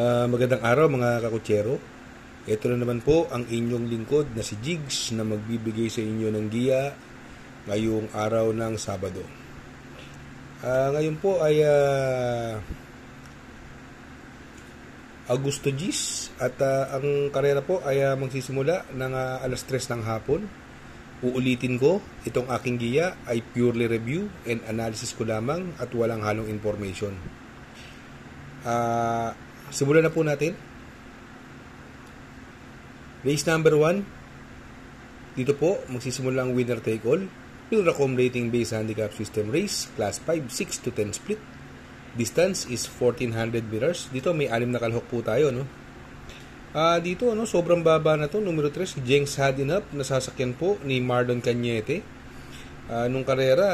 Magandang araw mga kakutsero. Ito na naman po ang inyong lingkod na si Jigs na magbibigay sa inyo ng giya ngayong araw ng Sabado. Ngayon po ay Agosto 10 at ang karera po ay magsisimula ng alas 3 ng hapon. Uulitin ko, itong aking giya ay purely review and analysis ko lamang at walang halong information. Simulan na po natin. Race number 1. Dito po, magsisimula ang winner take all. Pilracom rating based handicap system race. Class 5, 6 to 10 split. Distance is 1400 meters. Dito may 6 na kalahok po tayo, no? Dito, sobrang baba na to. Numero 3, Jenks Had Enough. Nasasakyan po ni Marlon Cañete. Nung karera,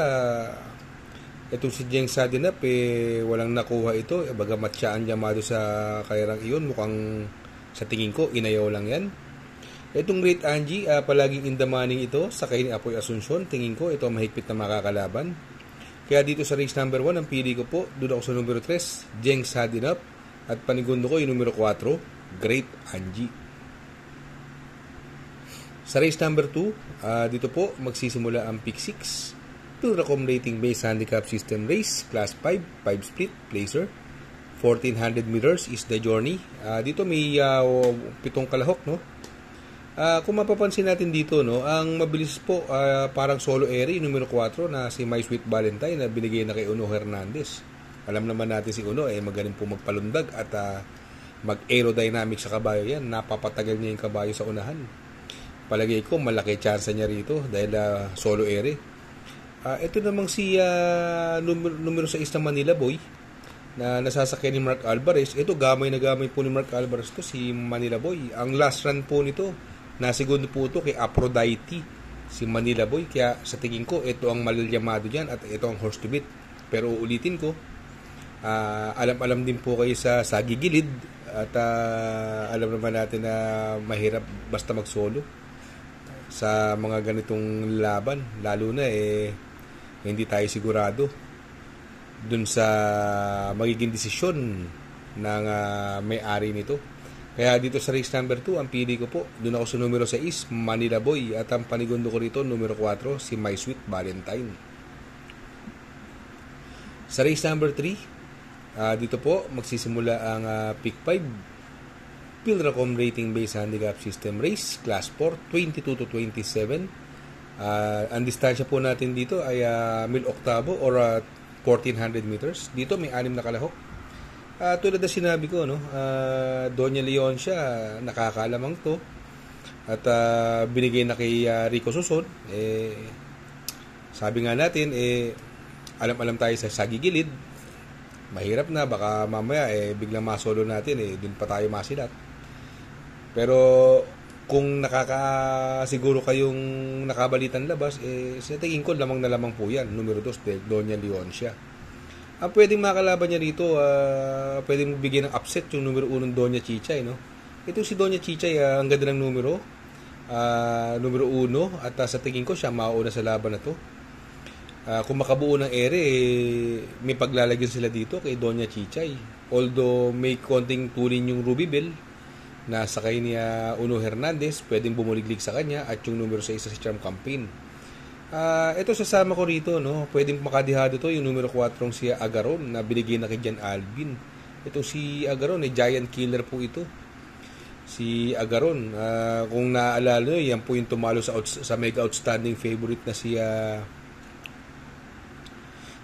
itong si Jenks Had Enough, walang nakuha ito. Bagamat siya ang llamado sa karerang iyon, mukhang sa tingin ko, inayaw lang yan. Itong Great Angie, palaging in the money ito, sakay ni Apoy Asuncion. Tingin ko, ito mahigpit na makakalaban. Kaya dito sa race number 1, ang pili ko po, doon ako sa numero 3, Jenks Had Enough. At panigundo ko yung numero 4, Great Angie. Sa race number 2, dito po, magsisimula ang pick 6. Pilracom rating based handicap system race. Class 5, 5 split, placer. 1400 meters is the journey. Dito may 7 kalahok, no? Kung mapapansin natin dito, no, ang mabilis po, parang solo airy, numero 4 na si My Sweet Valentine na binigay na kay Uno Hernandez. Alam naman natin si Uno, magaling po magpalundag at mag-aerodynamic sa kabayo yan. Napapatagal niya yung kabayo sa unahan. Palagay ko, malaki chance niya rito dahil solo airy. Ito namang si numero 6 na Manila Boy na nasasakyan ni Mark Alvarez. Ito, gamay na gamay po ni Mark Alvarez to, si Manila Boy. Ang last run po nito, nasigundo po ito kay Aphrodite, si Manila Boy. Kaya sa tingin ko, ito ang malalyamado dyan at ito ang horse to beat. Pero ulitin ko, alam din po kayo sa sagigilid at alam naman natin na mahirap basta mag-solo sa mga ganitong laban. Lalo na hindi tayo sigurado dun sa magiging desisyon ng may-ari nito. Kaya dito sa race number 2, ang pili ko po, dun ako sa numero 6, Manila Boy. At ang panigundo ko rito, numero 4, si My Sweet Valentine. Sa race number 3, dito po, magsisimula ang pick 5. Pilracom rating based handicap system race. Class 4, 22 to 27. Ang distansya po natin dito ay 1000 octavo or 1400 meters. Dito may 6 na kalahok. Tulad na sinabi ko, no, Doña Leon siya, nakakalamang to. At binigay na kay Rico Suson. Sabi nga natin, alam-alam tayo sa sagigilid. Mahirap na, baka mamaya biglang masolo natin, dun pa tayo masilat. Pero kung nakakasiguro kayong nakabalitan labas, sa tingin ko lamang na lamang po yan. Numero 2, Doña Leon siya. Ang pwedeng makalaban niya rito, pwedeng bigyan ng upset yung numero 1 Doña Chichay, no? Ito si Doña Chichay, ang ganda ng numero 1, at sa tingin ko siya mauuna sa laban na to. Kung makabuo ng ere, may paglalagyan sila dito kay Doña Chichay. Although may konting tulin yung Ruby Bell na sakay niya Uno Hernandez, pwedeng bumuliglig sa kanya, at yung numero 6 sa Charm Campaign. Ito sasama ko rito, no, pwedeng makadihado to yung numero 4 si Agaron na binigay na kay Jan Alvin. Ito si Agaron, giant killer po ito. Si Agaron, kung naaalala nyo, yan po yung tumalo sa mega outstanding favorite na si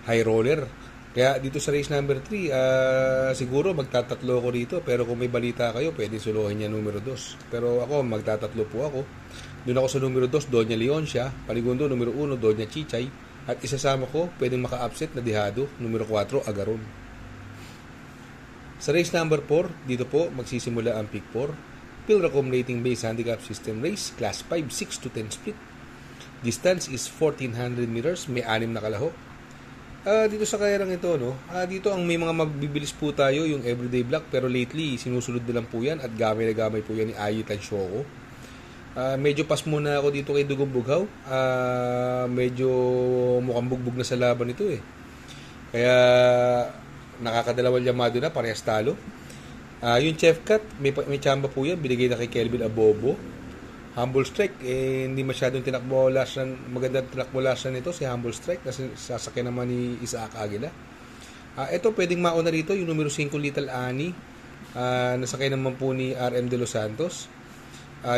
High Roller. Kaya dito sa race number 3, siguro magtatatlo ako rito. Pero kung may balita kayo, pwede suluhin niya numero 2. Pero ako, magtatatlo po ako. Doon ako sa numero 2, Doña Leon siya. Panigundo, numero 1, Doña Chichay. At isasama ko, pwedeng maka-upset na dihado, numero 4, Agaron. Sa race number 4, dito po, magsisimula ang pick 4. Pilracom rating based handicap system race. Class 5, 6 to 10 split. Distance is 1400 meters. May 6 na kalahok. Dito sa karerang ito, no, dito ang may mga magbibilis po tayo, yung Everyday Black, pero lately sinusunod na lang po yan at gamay na gamay po yan ni Ayi Tansyoko. Medyo pas muna ako dito kay Dugong Bughaw. Medyo mukhang bugbog na sa laban ito Kaya nakakadalawang llamado na, parehas talo. Yung Chef Cut, may chamba po yan. Binigay na kay Kelvin Abobo. Humble Strike, hindi masyadong tinakbo last run. Magandang tinakbo last run nito si Humble Strike kasi sasakyan naman ni Isaac Aguila. Ito pwedeng mauna rito yung numero 5 Little Annie. Nasakay naman po ni RM De Los Santos.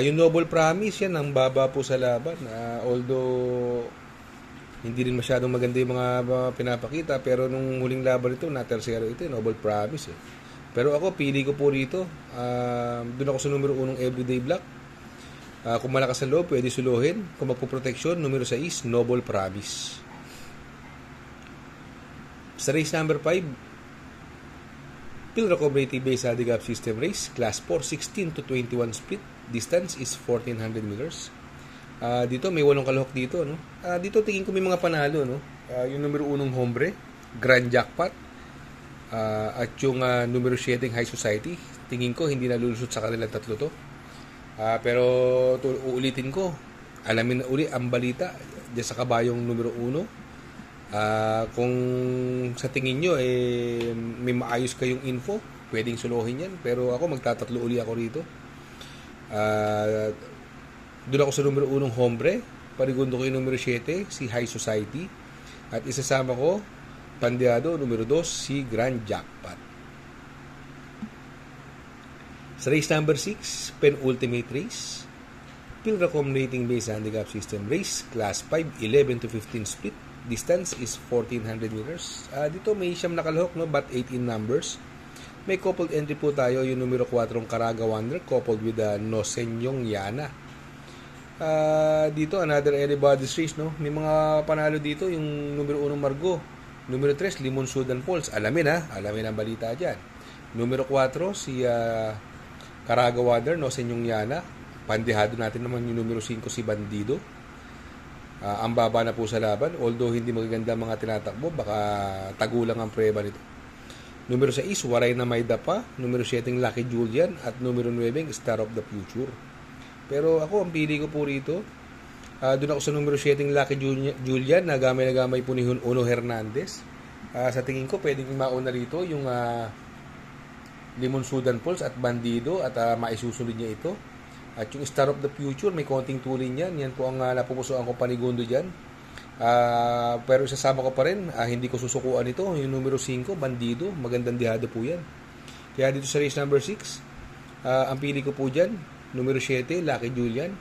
Yung Noble Promise yan, ang baba po sa laban. Although hindi rin masyadong maganda yung mga pinapakita, pero nung huling laban ito, na tercero ito, Noble Promise. Pero ako, pili ko po rito. Doon ako sa numero 1 Everyday Black. Kung malakas sa loob, pwede suluhin. Kung magpuproteksyon, numero 6, Noble Promise. Sa race number 5, Pilracom Rating Base Handicap System Race, Class 4, 16 to 21 split. Distance is 1,400 meters. Dito, may 8 kalahok dito. No? Dito, tingin ko may mga panalo. No? Yung numero 1 Hombre, Grand Jackpot. At yung numero 7 High Society. Tingin ko, hindi nalulusot sa kanilang tatlo to. Pero uulitin ko, alamin na uli ang balita dyan sa kabayong numero 1. Kung sa tingin nyo may maayos kayong info, pwedeng suluhin yan. Pero ako, magtatatlo uli ako rito. Doon ako sa numero 1 Hombre. Parigundo ko yung numero 7, si High Society. At isasama ko, Pandeado, numero 2, si Grand Jackpot. Sa race number 6, penultimate race, Pilracom Rating Base Handicap System Race, Class 5, 11 to 15 split. Distance is 1,400 meters. Dito may siyam na kalahok, no? But 18 numbers. May coupled entry po tayo, yung numero 4 Caraga Wonder, coupled with Nosenyong Yana. Dito, another anybody's race, no? May mga panalo dito, yung numero 1 Margo, numero 3 Limon Sudan Falls. Alamin ang balita dyan. Numero 4, si Caraga Wonder, Nosenyong Yana. Pandehado natin naman yung numero 5, si Bandido. Ang baba na po sa laban, although hindi magaganda mga tinatakbo, baka tagulang ang preba nito. Numero 6, Waray na Mayda pa. Numero 7, Lucky Julian. At numero 9, Star of the Future. Pero ako, ang pili ko po rito, doon ako sa numero 7, Lucky Julian, na gamay po ni Uno Hernandez. Sa tingin ko, pwedeng mauna rito yung Limon Sudan Falls at Bandido, at maisusunod niya ito. At yung Star of the Future, may konting tulin yan. Yan po ang napupusuan ko panigundo dyan. Pero isasama ko pa rin, hindi ko susukuan ito. Yung numero 5, Bandido, magandang dihado po yan. Kaya dito sa race number 6, ang pili ko po dyan, numero 7, Lucky Julian.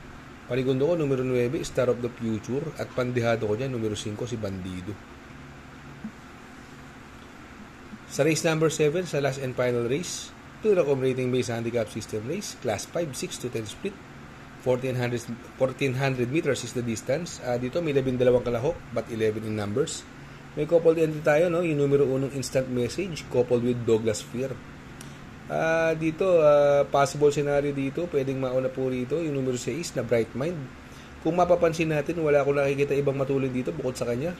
Panigundo ko, numero 9, Star of the Future. At pandihado ko dyan, numero 5, si Bandido. Sa race number 7, sa last and final race, Pilracom Rating Base Handicap System Race, Class 5, 6 to 10 split. 1,400 meters is the distance. Dito may 12 kalahok, but 11 in numbers. May coupled entry tayo, no? Yung numero 1 Instant Message, coupled with Douglas Fear. Dito, possible scenario dito, pwedeng mauna po rito, yung numero 6 na Bright Mind. Kung mapapansin natin, wala akong nakikita ibang matulin dito bukod sa kanya.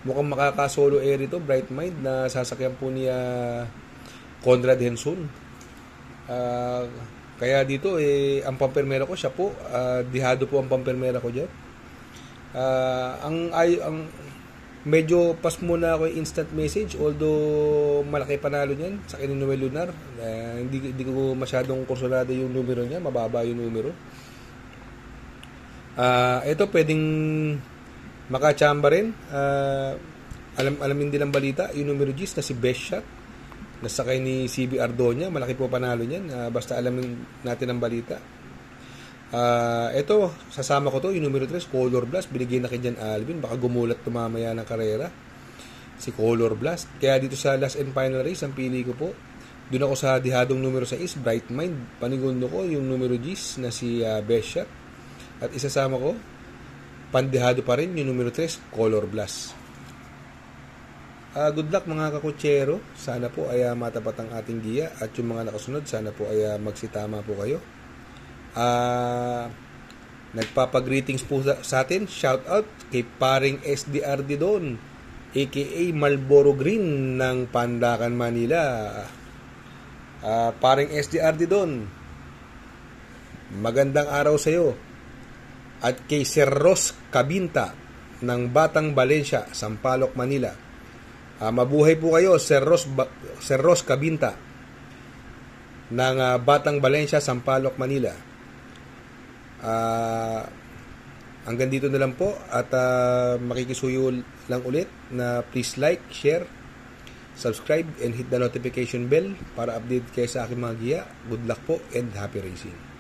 Mukhang makaka-solo air ito, Bright Mind, na sasakyan po ni Conrad Henson. Kaya dito, ang pampermera ko, siya po, dihado po ang pampermera ko dyan. Ang medyo pas muna ako yung Instant Message, although malaki panalo niyan sa kay Noel Lunar. Hindi ko masyadong kursulado yung numero niya, mababa yung numero. Ito pwedeng makachamba rin. Alamin din ang balita, yung numero 10 na si Best Shot, nasakay ni CB Ardonia, malaki po panalo niyan. Basta alamin natin ang balita. Ito, sasama ko to, yung numero 3, Color Blast. Binigay na kay Jan Alvin, baka gumulat tumamaya ng karera si Color Blast. Kaya dito sa last and final race, ang pili ko po, doon ako sa dihadong numero 6, Bright Mind. Panigundo ko yung numero 10 na si Best Shot. At isasama ko, pandihado pa rin yung numero 3, Color Blast. Good luck mga kakutsero. Sana po ay matapat ang ating giya. At yung mga nakasunod, sana po ay magsitama po kayo. Nagpapagreetings po sa atin. Shout out kay paring SDR Didon, aka Marlboro Green ng Pandacan, Manila. Paring SDR Didon, magandang araw sa iyo. At kay Sir Ross Cabinta ng Batang Valencia, Sampaloc, Manila. Mabuhay po kayo, Sir Ross Cabinta. ng Batang Valencia, Sampaloc, Manila. Hanggang dito na lang po at makikisuyo lang ulit na please like, share, subscribe, and hit the notification bell para update kayo sa aking mga giya. Good luck po and happy racing!